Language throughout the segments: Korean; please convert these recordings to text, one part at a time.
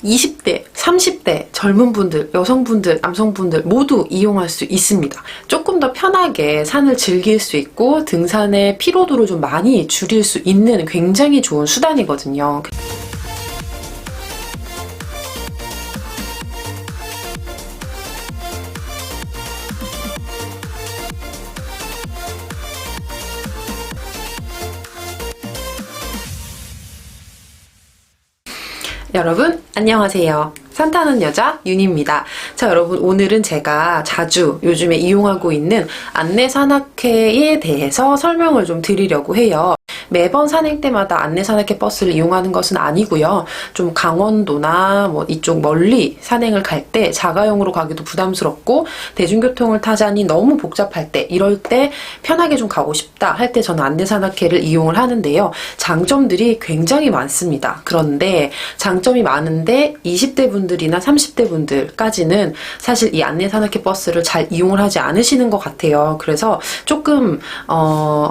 20대, 30대 젊은 분들, 여성분들, 남성분들 모두 이용할 수 있습니다. 조금 더 편하게 산을 즐길 수 있고 등산의 피로도를 좀 많이 줄일 수 있는 굉장히 좋은 수단이거든요. 여러분 안녕하세요. 산타는 여자 윤입니다. 자, 여러분 오늘은 제가 자주 요즘에 이용하고 있는 안내산악회에 대해서 설명을 좀 드리려고 해요. 매번 산행 때마다 안내산악회 버스를 이용하는 것은 아니고요. 좀 강원도나 뭐 이쪽 멀리 산행을 갈 때 자가용으로 가기도 부담스럽고 대중교통을 타자니 너무 복잡할 때, 이럴 때 편하게 좀 가고 싶다 할 때 저는 안내산악회를 이용을 하는데요. 장점들이 굉장히 많습니다. 그런데 장점이 많은데 20대 분들이나 30대 분들까지는 사실 이 안내산악회 버스를 잘 이용을 하지 않으시는 것 같아요. 그래서 조금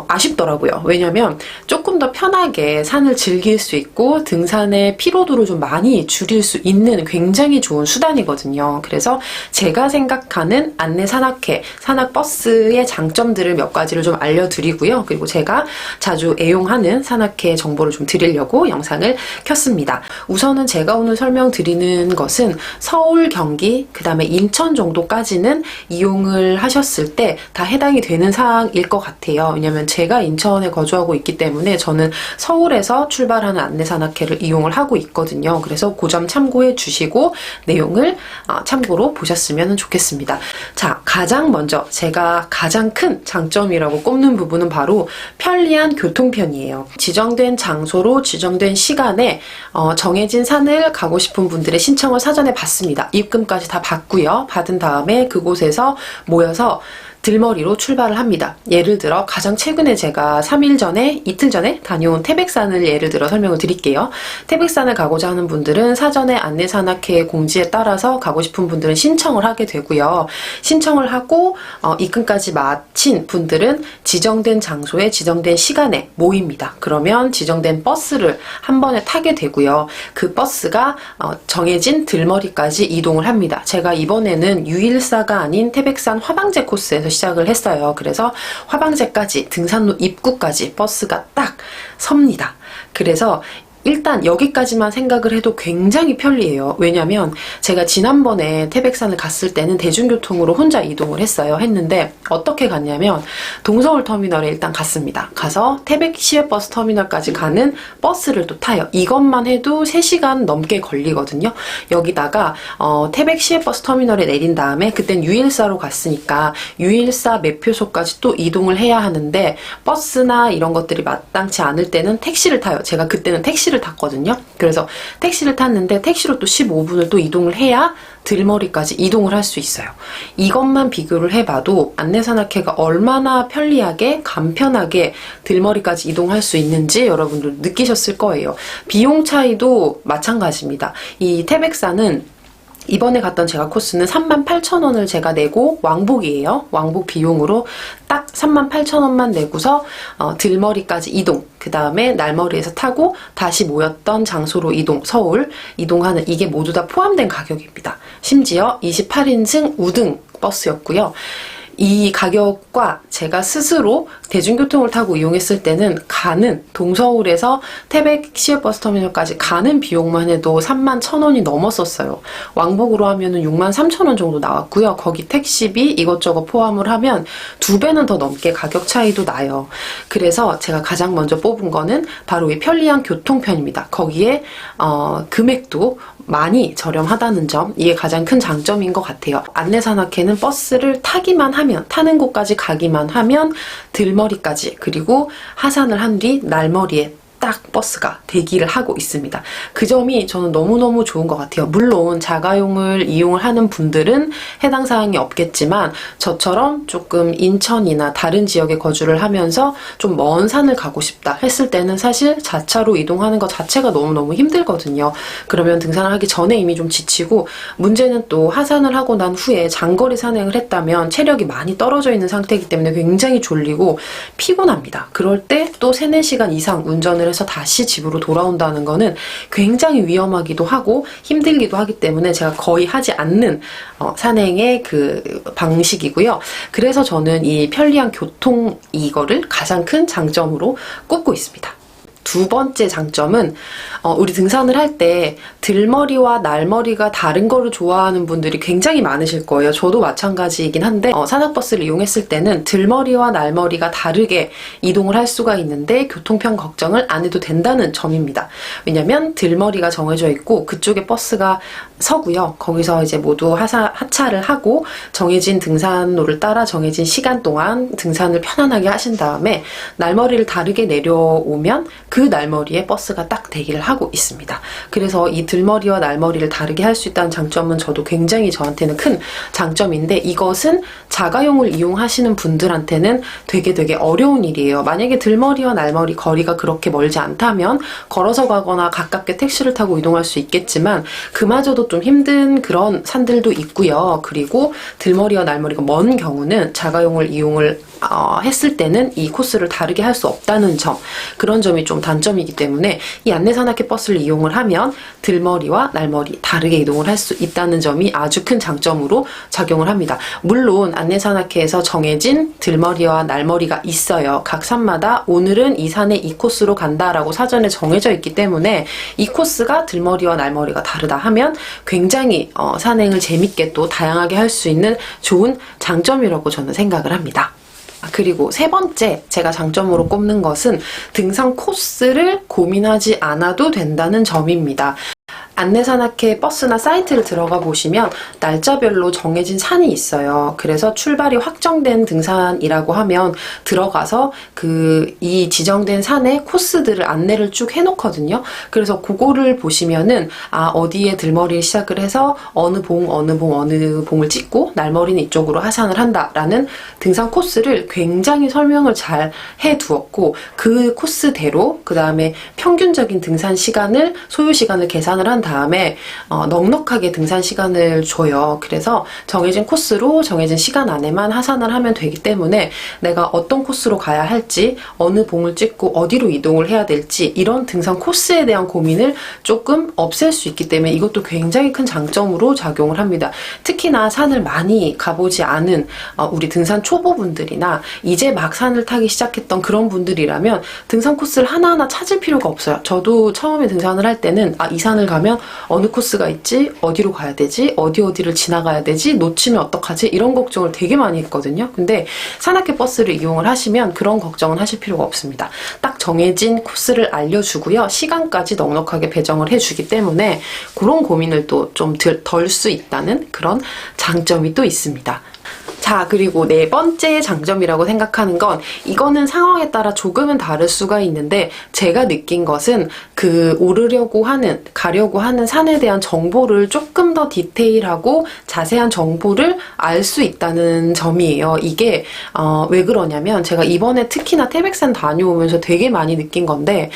아쉽더라고요. 왜냐면 조금 더 편하게 산을 즐길 수 있고 등산의 피로도를 좀 많이 줄일 수 있는 굉장히 좋은 수단이거든요. 그래서 제가 생각하는 안내산악회, 산악버스의 장점들을 몇 가지를 좀 알려드리고요. 그리고 제가 자주 애용하는 산악회 정보를 좀 드리려고 영상을 켰습니다. 우선은 제가 오늘 설명드리는 것은 서울, 경기, 그 다음에 인천 정도까지는 이용을 하셨을 때 다 해당이 되는 사항일 것 같아요. 왜냐면 제가 인천에 거주하고 있기 때문에 저는 서울에서 출발하는 안내산악회를 이용을 하고 있거든요. 그래서 그 점 참고해 주시고 내용을 참고로 보셨으면 좋겠습니다. 자, 가장 먼저 제가 가장 큰 장점이라고 꼽는 부분은 바로 편리한 교통편이에요. 지정된 장소로 지정된 시간에 정해진 산을 가고 싶은 분들의 신청을 사전에 받습니다. 입금까지 다 받고요. 받은 다음에 그곳에서 모여서 들머리로 출발을 합니다. 예를 들어 가장 최근에 제가 3일 전에, 이틀 전에 다녀온 태백산을 예를 들어 설명을 드릴게요. 태백산을 가고자 하는 분들은 사전에 안내산악회 공지에 따라서 가고 싶은 분들은 신청을 하게 되고요. 신청을 하고 입금까지 마친 분들은 지정된 장소에 지정된 시간에 모입니다. 그러면 지정된 버스를 한 번에 타게 되고요. 그 버스가 정해진 들머리까지 이동을 합니다. 제가 이번에는 유일사가 아닌 태백산 화방제 코스에서 시작을 했어요. 그래서 화방제까지 등산로 입구까지 버스가 딱 섭니다. 그래서 일단 여기까지만 생각을 해도 굉장히 편리해요. 왜냐면 제가 지난번에 태백산을 갔을 때는 대중교통으로 혼자 이동을 했는데 어떻게 갔냐면 동서울 터미널에 일단 갔습니다. 가서 태백 시외버스 터미널까지 가는 버스를 또 타요. 이것만 해도 3시간 넘게 걸리거든요. 여기다가 태백 시외버스 터미널에 내린 다음에 그땐 유일사로 갔으니까 유일사 매표소까지 또 이동을 해야 하는데 버스나 이런 것들이 마땅치 않을 때는 택시를 타요. 제가 그때는 택시를 탔거든요. 그래서 택시를 탔는데 택시로 또 15분을 또 이동을 해야 들머리까지 이동을 할 수 있어요. 이것만 비교를 해봐도 안내산악회가 얼마나 편리하게 간편하게 들머리까지 이동할 수 있는지 여러분들 느끼셨을 거예요. 비용 차이도 마찬가지입니다. 이 태백산은 이번에 갔던 제가 코스는 38,000원을 제가 내고 왕복이에요. 왕복 비용으로 딱 38,000원만 내고서 들머리까지 이동, 그 다음에 날머리에서 타고 다시 모였던 장소로 이동, 서울 이동하는, 이게 모두 다 포함된 가격입니다. 심지어 28인승 우등 버스였고요. 이 가격과 제가 스스로 대중교통을 타고 이용했을 때는 가는 동서울에서 태백 시외버스터미널까지 가는 비용만 해도 31,000원이 넘었었어요. 왕복으로 하면은 63,000원 정도 나왔고요. 거기 택시비 이것저것 포함을 하면 2배는 더 넘게 가격 차이도 나요. 그래서 제가 가장 먼저 뽑은 거는 바로 이 편리한 교통편입니다. 거기에 금액도 많이 저렴하다는 점, 이게 가장 큰 장점인 것 같아요. 안내산악회는 버스를 타기만 하면, 타는 곳까지 가기만 하면 들머리까지, 그리고 하산을 한 뒤 날머리에 딱 버스가 대기를 하고 있습니다. 그 점이 저는 너무너무 좋은 것 같아요. 물론 자가용을 이용을 하는 분들은 해당 사항이 없겠지만 저처럼 조금 인천이나 다른 지역에 거주를 하면서 좀 먼 산을 가고 싶다 했을 때는 사실 자차로 이동하는 것 자체가 너무너무 힘들거든요. 그러면 등산을 하기 전에 이미 좀 지치고, 문제는 또 하산을 하고 난 후에 장거리 산행을 했다면 체력이 많이 떨어져 있는 상태이기 때문에 굉장히 졸리고 피곤합니다. 그럴 때 또 3-4시간 이상 운전을 해서 다시 집으로 돌아온다는 거는 굉장히 위험하기도 하고 힘들기도 하기 때문에 제가 거의 하지 않는 산행의 그 방식이고요. 그래서 저는 이 편리한 교통 이거를 가장 큰 장점으로 꼽고 있습니다. 두 번째 장점은 우리 등산을 할 때 들머리와 날머리가 다른 거를 좋아하는 분들이 굉장히 많으실 거예요. 저도 마찬가지이긴 한데 산악버스를 이용했을 때는 들머리와 날머리가 다르게 이동을 할 수가 있는데 교통편 걱정을 안 해도 된다는 점입니다. 왜냐면 들머리가 정해져 있고 그쪽에 버스가 서고요. 거기서 이제 모두 하차를 하고 정해진 등산로를 따라 정해진 시간 동안 등산을 편안하게 하신 다음에 날머리를 다르게 내려오면 그 날머리에 버스가 딱 대기를 하고 있습니다. 그래서 이 들머리와 날머리를 다르게 할 수 있다는 장점은 저도 굉장히 저한테는 큰 장점인데 이것은 자가용을 이용하시는 분들한테는 되게 어려운 일이에요. 만약에 들머리와 날머리 거리가 그렇게 멀지 않다면 걸어서 가거나 가깝게 택시를 타고 이동할 수 있겠지만 그마저도 좀 힘든 그런 산들도 있고요. 그리고 들머리와 날머리가 먼 경우는 자가용을 이용을 했을 때는 이 코스를 다르게 할 수 없다는 점, 그런 점이 좀 단점이기 때문에 이 안내산악회 버스를 이용을 하면 들머리와 날머리 다르게 이동을 할 수 있다는 점이 아주 큰 장점으로 작용을 합니다. 물론 안내산악회에서 정해진 들머리와 날머리가 있어요. 각 산마다 오늘은 이 산에 이 코스로 간다라고 사전에 정해져 있기 때문에 이 코스가 들머리와 날머리가 다르다 하면 굉장히 산행을 재밌게 또 다양하게 할 수 있는 좋은 장점이라고 저는 생각을 합니다. 그리고 세 번째 제가 장점으로 꼽는 것은 등산 코스를 고민하지 않아도 된다는 점입니다. 안내산악회 버스나 사이트를 들어가 보시면 날짜별로 정해진 산이 있어요. 그래서 출발이 확정된 등산이라고 하면 들어가서 이 지정된 산의 코스들을 안내를 쭉 해놓거든요. 그래서 그거를 보시면은 어디에 들머리를 시작을 해서 어느 봉을 찍고 날머리는 이쪽으로 하산을 한다라는 등산 코스를 굉장히 설명을 잘 해두었고 그 코스대로 그 다음에 평균적인 등산 시간을 소요 시간을 계산을 한 다음에 넉넉하게 등산 시간을 줘요. 그래서 정해진 코스로 정해진 시간 안에만 하산을 하면 되기 때문에 내가 어떤 코스로 가야 할지 어느 봉을 찍고 어디로 이동을 해야 될지 이런 등산 코스에 대한 고민을 조금 없앨 수 있기 때문에 이것도 굉장히 큰 장점으로 작용을 합니다. 특히나 산을 많이 가보지 않은 우리 등산 초보분들이나 이제 막 산을 타기 시작했던 그런 분들이라면 등산 코스를 하나하나 찾을 필요가 없어요. 저도 처음에 등산을 할 때는 이 산을 가면 어느 코스가 있지? 어디로 가야 되지? 어디를 지나가야 되지? 놓치면 어떡하지? 이런 걱정을 되게 많이 했거든요. 근데 산악회 버스를 이용을 하시면 그런 걱정은 하실 필요가 없습니다. 딱 정해진 코스를 알려주고요. 시간까지 넉넉하게 배정을 해주기 때문에 그런 고민을 또 좀 덜 수 있다는 그런 장점이 또 있습니다. 자, 그리고 네 번째 장점이라고 생각하는 건 이거는 상황에 따라 조금은 다를 수가 있는데 제가 느낀 것은 가려고 하는 산에 대한 정보를 조금 더 디테일하고 자세한 정보를 알 수 있다는 점이에요. 이게 왜 그러냐면 제가 이번에 특히나 태백산 다녀오면서 되게 많이 느낀 건데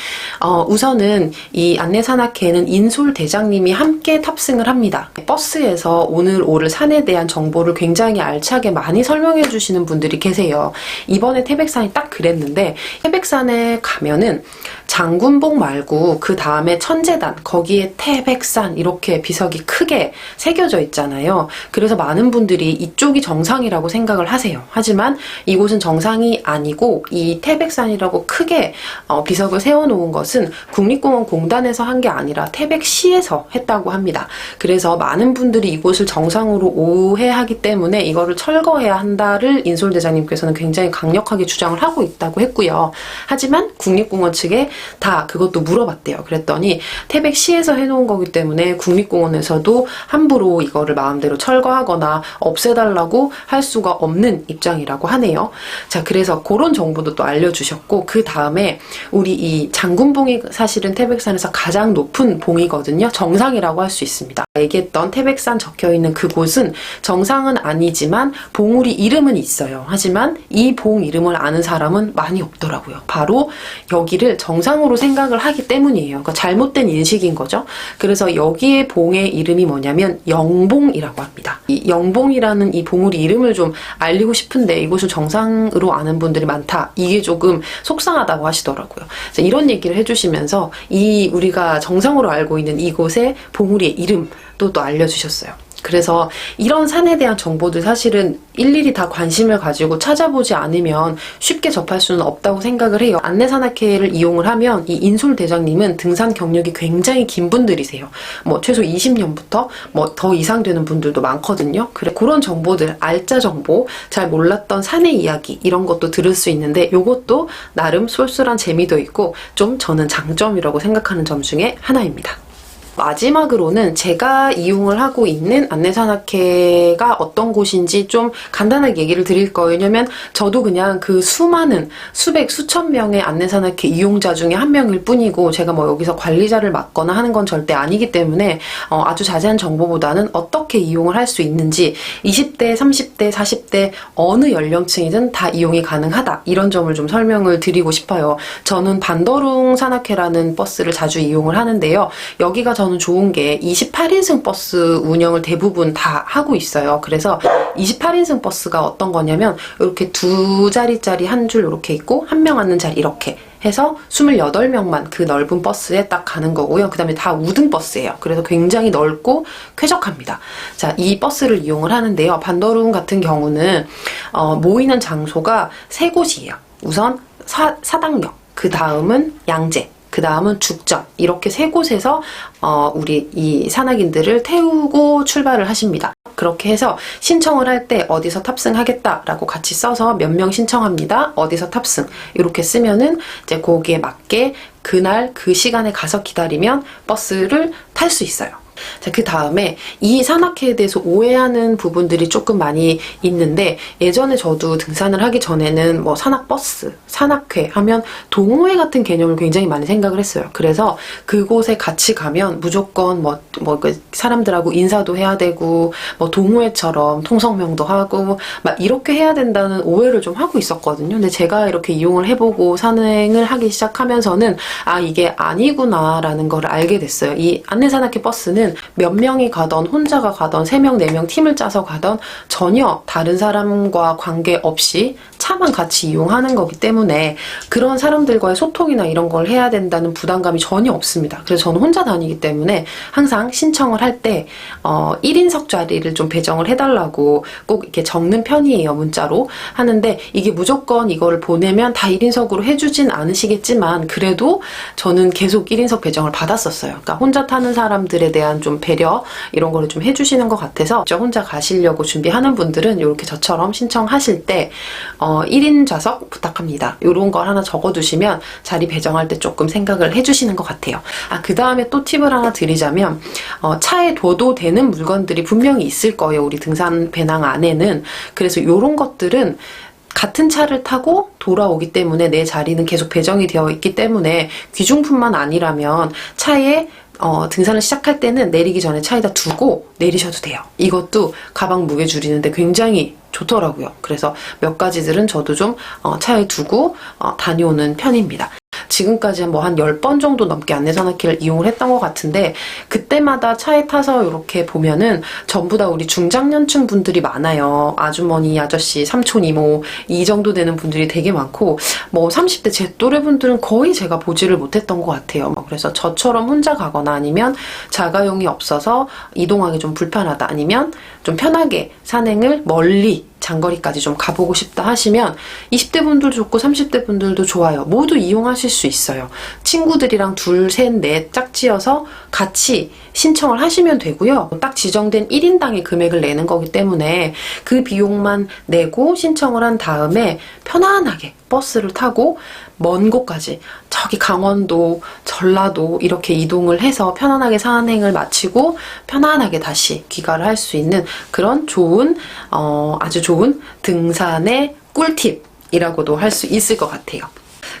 우선은 이 안내산악회에는 인솔 대장님이 함께 탑승을 합니다. 버스에서 오늘 오를 산에 대한 정보를 굉장히 알차게 많이 설명해 주시는 분들이 계세요. 이번에 태백산이 딱 그랬는데 태백산에 가면은 장군봉 말고 그 다음에 천재단 거기에 태백산 이렇게 비석이 크게 새겨져 있잖아요. 그래서 많은 분들이 이쪽이 정상이라고 생각을 하세요. 하지만 이곳은 정상이 아니고 이 태백산이라고 크게 비석을 세워놓은 것은 국립공원 공단에서 한 게 아니라 태백시에서 했다고 합니다. 그래서 많은 분들이 이곳을 정상으로 오해하기 때문에 이거를 철거해야 한다를 인솔대장님께서는 굉장히 강력하게 주장을 하고 있다고 했고요. 하지만 국립공원 측에 다 그것도 물어봤대요. 그랬더니 태백시에서 해놓은 거기 때문에 국립공원에서도 함부로 이거를 마음대로 철거하거나 없애달라고 할 수가 없는 입장이라고 하네요. 자, 그래서 그런 정보도 또 알려주셨고 그 다음에 우리 이 장군봉이 사실은 태백산에서 가장 높은 봉이거든요. 정상이라고 할 수 있습니다. 얘기했던 태백산 적혀있는 그곳은 정상은 아니지만 봉우리 이름은 있어요. 하지만 이 봉 이름을 아는 사람은 많이 없더라고요. 바로 여기를 정상 정상으로 생각을 하기 때문이에요. 그러니까 잘못된 인식인 거죠. 그래서 여기에 봉의 이름이 뭐냐면 영봉이라고 합니다. 이 영봉이라는 이 봉우리 이름을 좀 알리고 싶은데 이곳을 정상으로 아는 분들이 많다. 이게 조금 속상하다고 하시더라고요. 그래서 이런 얘기를 해주시면서 이 우리가 정상으로 알고 있는 이곳의 봉우리의 이름도 또 알려주셨어요. 그래서 이런 산에 대한 정보들 사실은 일일이 다 관심을 가지고 찾아보지 않으면 쉽게 접할 수는 없다고 생각을 해요. 안내산악회를 이용을 하면 이 인솔 대장님은 등산 경력이 굉장히 긴 분들이세요. 뭐 최소 20년부터 뭐 더 이상 되는 분들도 많거든요. 그래 그런 정보들, 알짜 정보, 잘 몰랐던 산의 이야기 이런 것도 들을 수 있는데 이것도 나름 쏠쏠한 재미도 있고 좀 저는 장점이라고 생각하는 점 중에 하나입니다. 마지막으로는 제가 이용을 하고 있는 안내산악회가 어떤 곳인지 좀 간단하게 얘기를 드릴 거예요. 왜냐면 저도 그냥 그 수많은 수백, 수천 명의 안내산악회 이용자 중에 한 명일 뿐이고 제가 뭐 여기서 관리자를 맡거나 하는 건 절대 아니기 때문에 아주 자세한 정보보다는 어떻게 이용을 할 수 있는지 20대, 30대, 40대 어느 연령층이든 다 이용이 가능하다. 이런 점을 좀 설명을 드리고 싶어요. 저는 반더룽 산악회라는 버스를 자주 이용을 하는데요. 여기가 저는 좋은 게 28인승 버스 운영을 대부분 다 하고 있어요. 그래서 28인승 버스가 어떤 거냐면 이렇게 두 자리짜리 한 줄 이렇게 있고 한 명 앉는 자리 이렇게 해서 28명만 그 넓은 버스에 딱 가는 거고요. 그 다음에 다 우등 버스예요. 그래서 굉장히 넓고 쾌적합니다. 자, 이 버스를 이용을 하는데요. 반더룽 같은 경우는 모이는 장소가 세 곳이에요. 우선 사당역, 그 다음은 양재, 그 다음은 죽전, 이렇게 세 곳에서 우리 이 산악인들을 태우고 출발을 하십니다. 그렇게 해서 신청을 할 때 어디서 탑승하겠다라고 같이 써서 몇 명 신청합니다. 어디서 탑승 이렇게 쓰면은 이제 거기에 맞게 그날 그 시간에 가서 기다리면 버스를 탈 수 있어요. 자, 그 다음에 이 산악회에 대해서 오해하는 부분들이 조금 많이 있는데 예전에 저도 등산을 하기 전에는 뭐 산악버스, 산악회 하면 동호회 같은 개념을 굉장히 많이 생각을 했어요. 그래서 그곳에 같이 가면 무조건 그 사람들하고 인사도 해야 되고 뭐 동호회처럼 통성명도 하고 막 이렇게 해야 된다는 오해를 좀 하고 있었거든요. 근데 제가 이렇게 이용을 해보고 산행을 하기 시작하면서는 아, 이게 아니구나라는 걸 알게 됐어요. 이 안내산악회 버스는 몇 명이 가던 혼자가 가던 3명, 4명 팀을 짜서 가던 전혀 다른 사람과 관계없이 차만 같이 이용하는 거기 때문에 그런 사람들과의 소통이나 이런 걸 해야 된다는 부담감이 전혀 없습니다. 그래서 저는 혼자 다니기 때문에 항상 신청을 할 때 1인석 자리를 좀 배정을 해달라고 꼭 이렇게 적는 편이에요. 문자로 하는데 이게 무조건 이거를 보내면 다 1인석으로 해주진 않으시겠지만 그래도 저는 계속 1인석 배정을 받았었어요. 그러니까 혼자 타는 사람들에 대한 좀 배려 이런 거를 좀 해주시는 것 같아서 혼자 가시려고 준비하는 분들은 이렇게 저처럼 신청하실 때 1인 좌석 부탁합니다. 이런 걸 하나 적어두시면 자리 배정할 때 조금 생각을 해주시는 것 같아요. 그 다음에 또 팁을 하나 드리자면 차에 둬도 되는 물건들이 분명히 있을 거예요. 우리 등산 배낭 안에는. 그래서 이런 것들은 같은 차를 타고 돌아오기 때문에 내 자리는 계속 배정이 되어 있기 때문에 귀중품만 아니라면 차에 등산을 시작할 때는 내리기 전에 차에다 두고 내리셔도 돼요. 이것도 가방 무게 줄이는데 굉장히 좋더라고요. 그래서 몇 가지들은 저도 좀 차에 두고 다녀오는 편입니다. 지금까지 뭐 한 10번 정도 넘게 안내산악회를 이용을 했던 것 같은데 그때마다 차에 타서 이렇게 보면은 전부 다 우리 중장년층 분들이 많아요. 아주머니, 아저씨, 삼촌, 이모 이 정도 되는 분들이 되게 많고 뭐 30대 제 또래 분들은 거의 제가 보지를 못했던 것 같아요. 그래서 저처럼 혼자 가거나 아니면 자가용이 없어서 이동하기 좀 불편하다 아니면 좀 편하게 산행을 멀리 장거리까지 좀 가보고 싶다 하시면 20대 분들도 좋고 30대 분들도 좋아요. 모두 이용하실 수 있어요. 친구들이랑 둘, 셋, 넷 짝지어서 같이 신청을 하시면 되고요. 딱 지정된 1인당의 금액을 내는 거기 때문에 그 비용만 내고 신청을 한 다음에 편안하게 버스를 타고 먼 곳까지 저기 강원도, 전라도 이렇게 이동을 해서 편안하게 산행을 마치고 편안하게 다시 귀가를 할 수 있는 그런 좋은 아주 좋은 등산의 꿀팁이라고도 할 수 있을 것 같아요.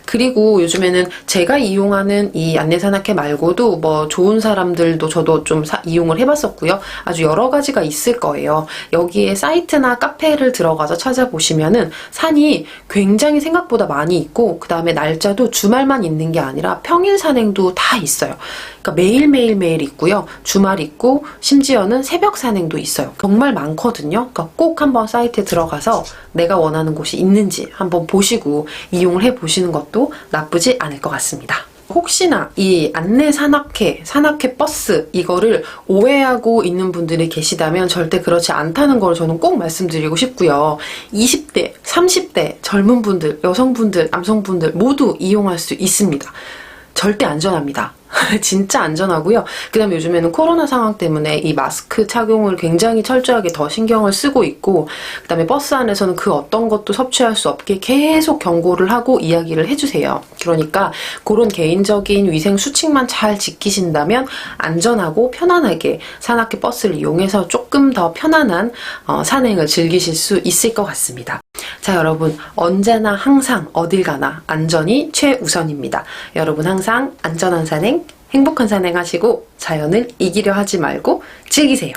그리고 요즘에는 제가 이용하는 이 안내산악회 말고도 뭐 좋은 사람들도 저도 좀 이용을 해봤었고요. 아주 여러 가지가 있을 거예요. 여기에 사이트나 카페를 들어가서 찾아보시면은 산이 굉장히 생각보다 많이 있고, 그 다음에 날짜도 주말만 있는 게 아니라 평일 산행도 다 있어요. 그러니까 매일 있고요. 주말 있고, 심지어는 새벽 산행도 있어요. 정말 많거든요. 그러니까 꼭 한번 사이트에 들어가서 내가 원하는 곳이 있는지 한번 보시고 이용을 해보시는 것도 나쁘지 않을 것 같습니다. 혹시나 이 안내 산악회 버스 이거를 오해하고 있는 분들이 계시다면 절대 그렇지 않다는 걸 저는 꼭 말씀드리고 싶고요. 20대, 30대 젊은 분들, 여성분들, 남성분들 모두 이용할 수 있습니다. 절대 안전합니다. 진짜 안전하고요. 그 다음에 요즘에는 코로나 상황 때문에 이 마스크 착용을 굉장히 철저하게 더 신경을 쓰고 있고, 그 다음에 버스 안에서는 그 어떤 것도 섭취할 수 없게 계속 경고를 하고 이야기를 해주세요. 그러니까 그런 개인적인 위생 수칙만 잘 지키신다면 안전하고 편안하게 산악회 버스를 이용해서 조금 더 편안한 산행을 즐기실 수 있을 것 같습니다. 자, 여러분, 언제나 항상 어딜 가나 안전이 최우선입니다. 여러분 항상 안전한 산행, 행복한 산행 하시고 자연을 이기려 하지 말고 즐기세요.